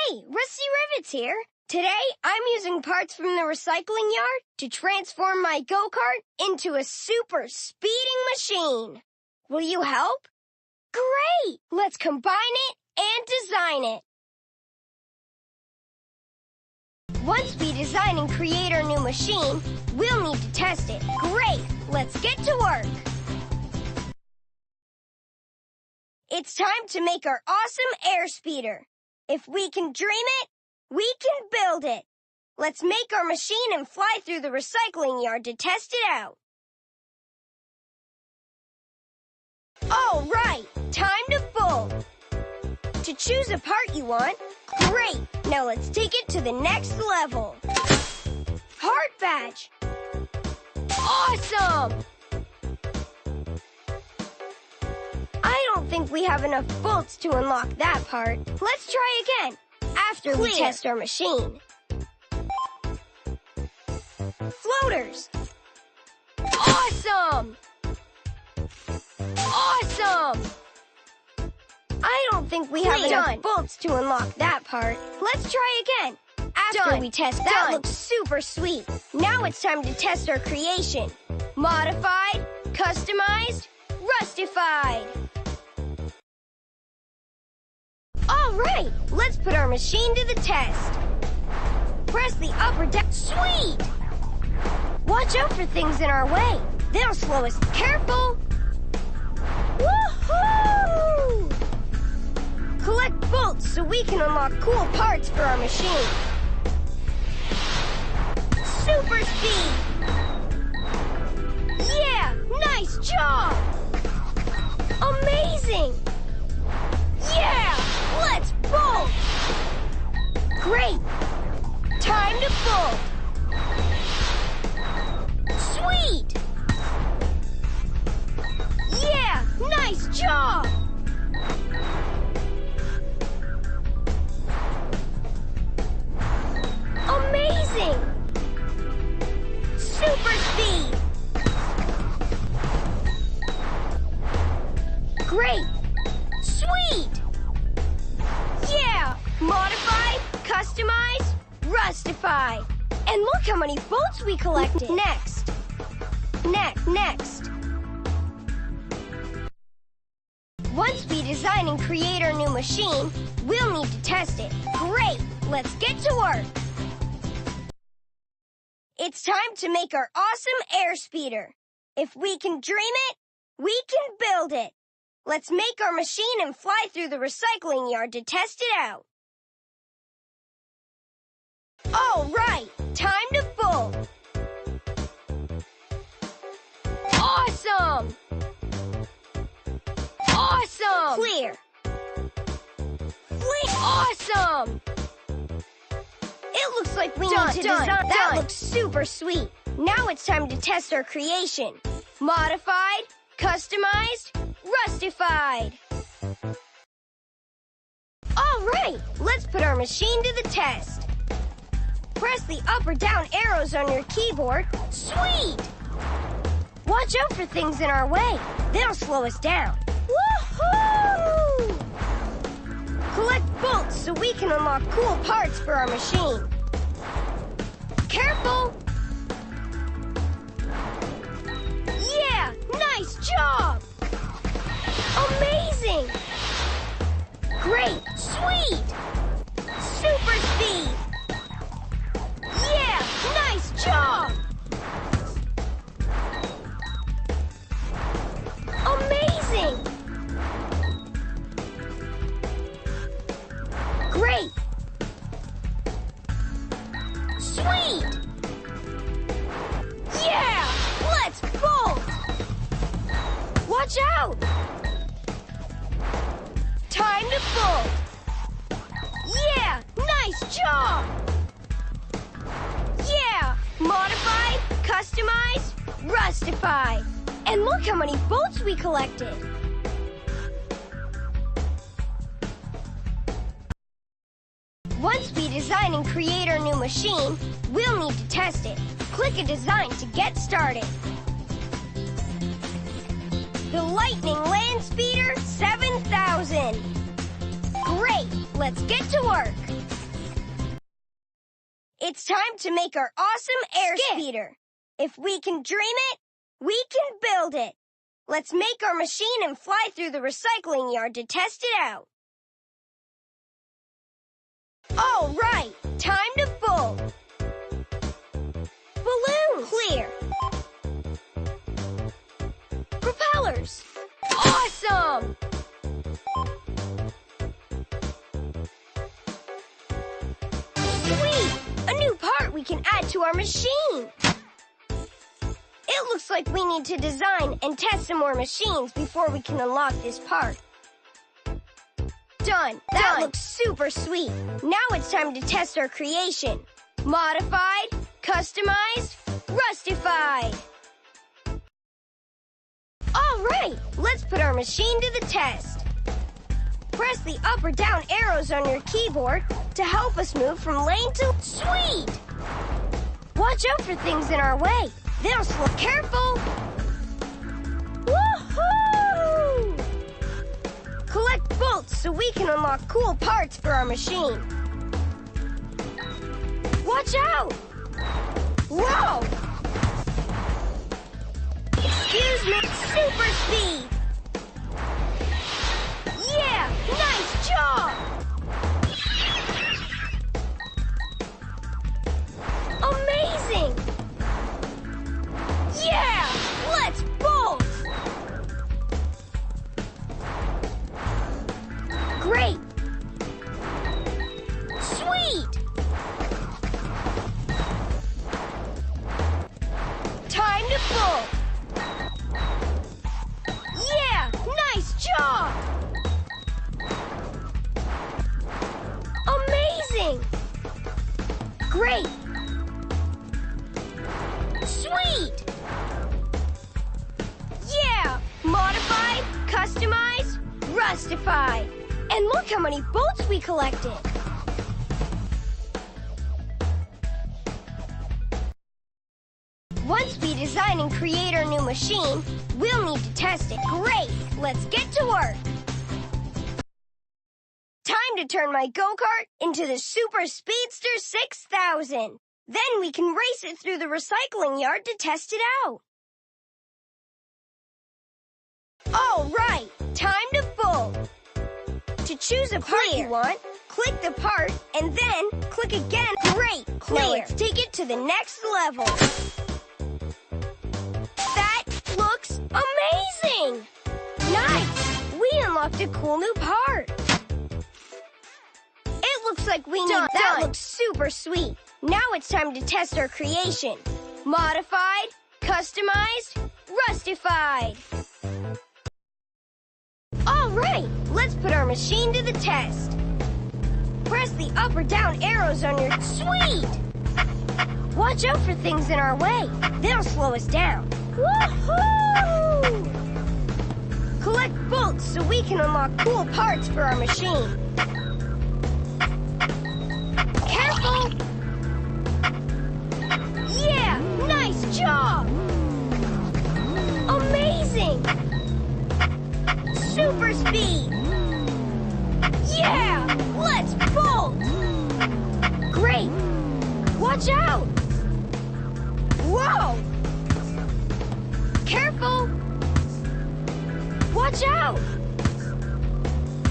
Hey, Rusty Rivets here. Today, I'm using parts from the recycling yard to transform my go-kart into a super speeding machine. Will you help? Great! Let's combine it and design it. Once we design and create our new machine, we'll need to test it. Great! Let's get to work. It's time to make our awesome air speeder. If we can dream it, we can build it. Let's make our machine and fly through the recycling yard to test it out. All right, time to fold. To choose a part you want, great. Now let's take it to the next level. Heart badge. Awesome! I don't think we have enough bolts to unlock that part. Let's try again, after we test our machine. Floaters. Awesome! Awesome! I don't think we have enough bolts to unlock that part. Let's try again, after we test that. Looks super sweet. Now it's time to test our creation. Modified, customized, rustified. All right, let's put our machine to the test. Press the up or down. Sweet! Watch out for things in our way. They'll slow us. Careful! Woohoo! Collect bolts so we can unlock cool parts for our machine. Super speed! Yeah, nice job! Amazing! Yeah! Let's bolt! Great! Time to bolt! Sweet! Yeah! Nice job! Amazing! Super speed! Great! Sweet! Yeah! Modify, customize, rustify. And look how many bolts we collected. Next. Once we design and create our new machine, we'll need to test it. Great! Let's get to work. It's time to make our awesome air speeder. If we can dream it, we can build it. Let's make our machine and fly through the recycling yard to test it out. All right, time to fold. Awesome! Awesome! Clear. Awesome! It looks like we need to design. That looks super sweet. Now it's time to test our creation. Modified, customized, rustified. All right, let's put our machine to the test. Press the up or down arrows on your keyboard. Sweet! Watch out for things in our way. They'll slow us down. Woohoo! Collect bolts so we can unlock cool parts for our machine. Careful! Yeah! Nice job! Amazing! Great! Sweet! Super speed! Yeah! Nice job! Amazing! Great! Sweet! Yeah! Let's bolt! Watch out! Time to bolt! Yeah! Nice job! Yeah! Modify, customize, rustify. And look how many bolts we collected. Once we design and create our new machine, we'll need to test it. Click a design to get started. The Lightning Land Speeder 7000. Great! Let's get to work. It's time to make our awesome air speeder. If we can dream it, we can build it. Let's make our machine and fly through the recycling yard to test it out. All right, time to fold. Balloons. Clear. Propellers. Awesome! Sweet! A new part we can add to our machine. It looks like we need to design and test some more machines before we can unlock this part. Done. That looks super sweet. Now it's time to test our creation. Modified, customized, rustified. All right, let's put our machine to the test. Press the up or down arrows on your keyboard to help us move from lane to... Sweet! Watch out for things in our way. They'll slow. Careful! Woohoo! Collect bolts so we can unlock cool parts for our machine. Watch out! Whoa! Excuse me, super speed! Yeah, nice job! Amazing! Yeah, let's bolt! Great! Sweet! Time to bolt! Yeah, nice job! Amazing! Great! Sweet! Yeah! Modified, customized, rustified. And look how many bolts we collected. Once we design and create our new machine, we'll need to test it. Great! Let's get to work. Time to turn my go-kart into the Super Speedster 6000. Then we can race it through the recycling yard to test it out. All right, time to fold. To choose a part you want, click the part and then click again. Great, clear. Now let's take it to the next level. That looks amazing! Nice! We unlocked a cool new part. It looks like we need that. Looks super sweet. Now it's time to test our creation. Modified, customized, rustified. All right, let's put our machine to the test. Press the up or down arrows on your... Sweet! Watch out for things in our way. They'll slow us down. Woohoo! Collect bolts so we can unlock cool parts for our machine. Careful! Yeah, nice job! Amazing! Super speed! Yeah, let's bolt! Great! Watch out! Whoa! Careful! Watch out!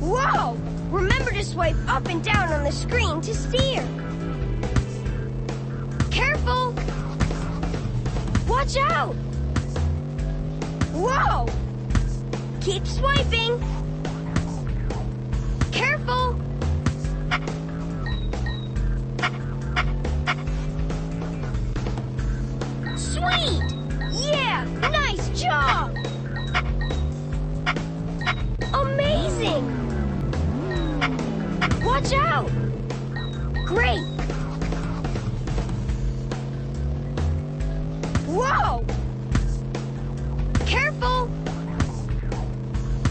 Whoa! Remember to swipe up and down on the screen to steer. Careful! Watch out! Whoa! Keep swiping. Careful! Sweet! Yeah, nice job! Amazing! Watch out! Great! Whoa! Careful!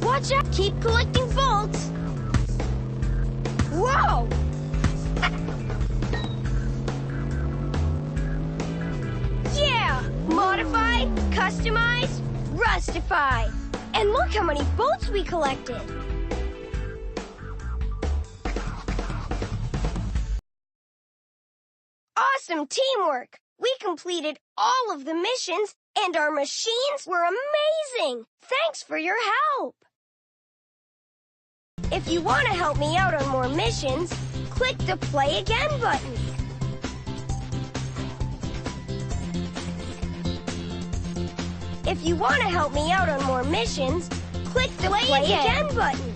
Watch out! Keep collecting bolts! Whoa! Yeah! Modified, customized, rustified. And look how many bolts we collected! awesome teamwork! We completed all of the missions, and our machines were amazing! Thanks for your help! If you want to help me out on more missions, click the Play Again button. If you want to help me out on more missions, click the Play Again button.